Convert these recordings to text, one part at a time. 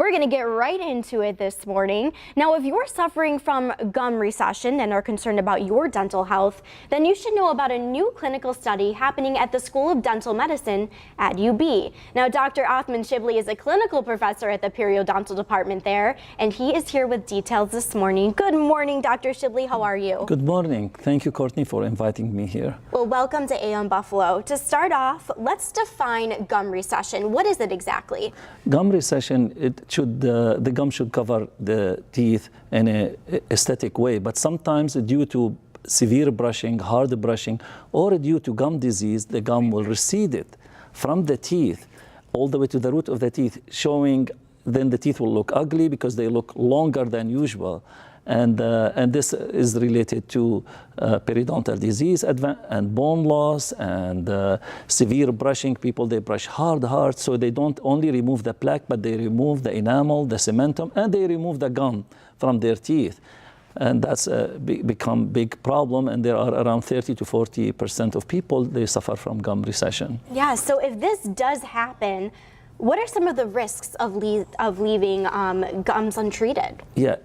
we're going to get right into it this morning. Now, if you're suffering from gum recession and are concerned about your dental health, then you should know about a new clinical study happening at the School of Dental Medicine at UB. Now, Dr. Othman Shibly is a clinical professor at the periodontal department there, and he is here with details this morning. Good morning, Dr. Shibly. How are you? Good morning. Thank you, Courtney, for inviting me here. Well, welcome to AM Buffalo. To start off, let's define gum recession. What is it exactly? Gum recession, the gum should cover the teeth in an aesthetic way, but sometimes due to severe brushing, hard brushing, or due to gum disease, the gum will recede it from the teeth all the way to the root of the teeth, showing then the teeth will look ugly because they look longer than usual. And this is related to periodontal disease and bone loss and severe brushing. People, they brush hard, so they don't only remove the plaque, but they remove the enamel, the cementum, and they remove the gum from their teeth. And that's become a big problem, and there are around 30 to 40% of people, they suffer from gum recession. Yeah, so if this does happen, what are some of the risks of leaving gums untreated? Yeah,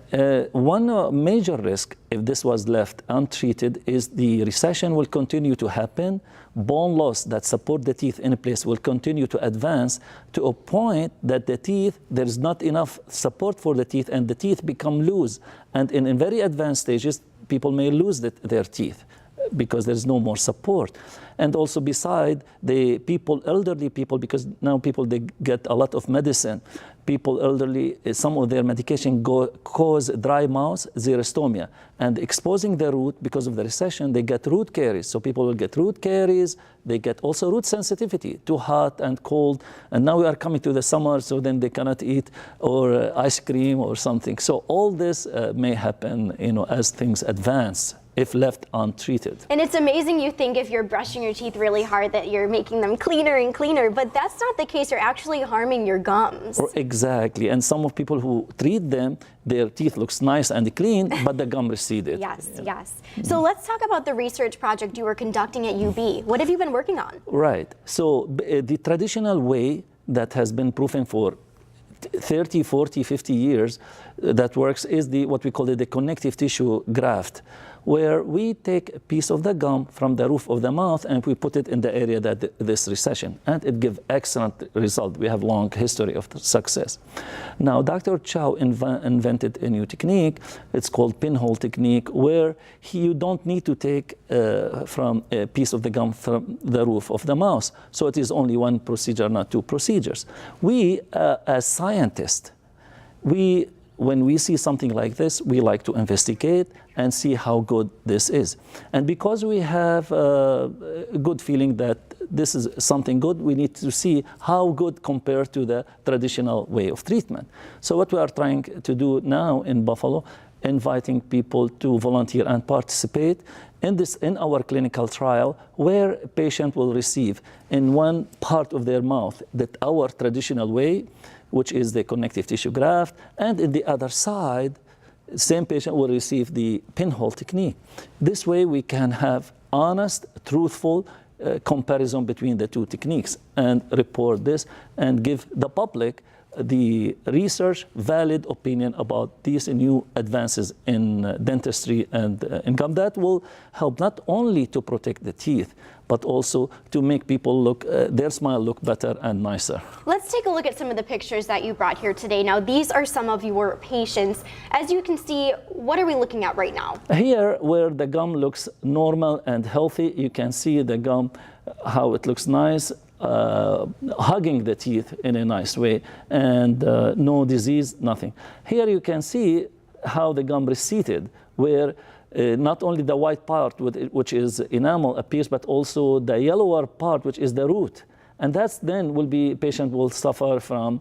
one major risk, if this was left untreated, is the recession will continue to happen. Bone loss that support the teeth in place will continue to advance to a point that the teeth, there's not enough support for the teeth, and the teeth become loose. And in very advanced stages, people may lose their teeth because there's no more support. And also beside the elderly people, because now people, they get a lot of medicine. People elderly, some of their medication cause dry mouth, xerostomia. And exposing the root, because of the recession, they get root caries. So people will get root caries. They get also root sensitivity to hot and cold. And now we are coming to the summer, so then they cannot eat or ice cream or something. So all this may happen, as things advance, if left untreated. And it's amazing, you think if you're brushing your teeth really hard that you're making them cleaner and cleaner, but that's not the case. You're actually harming your gums. Exactly. And some of people who treat them, their teeth looks nice and clean, but the gum receded. Yes, yes. So let's talk about the research project you were conducting at UB. What have you been working on? Right. So the traditional way that has been proven for 30, 40, 50 years that works is what we call the connective tissue graft, where we take a piece of the gum from the roof of the mouth and we put it in the area that this recession, and it gives excellent result. We have long history of success. Now, Dr. Chow invented a new technique. It's called Pinhole Technique, where you don't need to take from a piece of the gum from the roof of the mouth. So it is only one procedure, not two procedures. We, as scientists, when we see something like this, we like to investigate and see how good this is. And because we have a good feeling that this is something good, we need to see how good compared to the traditional way of treatment. So what we are trying to do now in Buffalo, inviting people to volunteer and participate in our clinical trial, where a patient will receive in one part of their mouth our traditional way, which is the connective tissue graft, and in the other side, same patient will receive the pinhole technique. This way we can have honest, truthful comparison between the two techniques and report this and give the public the research valid opinion about these new advances in dentistry and in gum that will help not only to protect the teeth, but also to make people look, their smile look better and nicer. Let's take a look at some of the pictures that you brought here today. Now, these are some of your patients. As you can see, what are we looking at right now? Here, where the gum looks normal and healthy, you can see the gum, how it looks nice, hugging the teeth in a nice way, and no disease, nothing. Here you can see how the gum receded, where not only the white part, which is enamel, appears, but also the yellower part, which is the root. And that's then patient will suffer from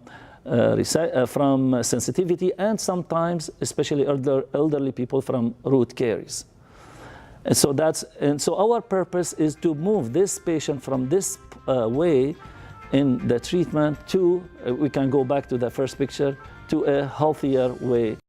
sensitivity, and sometimes, especially elderly people, from root caries. And so our purpose is to move this patient from this way in the treatment to, we can go back to the first picture, to a healthier way.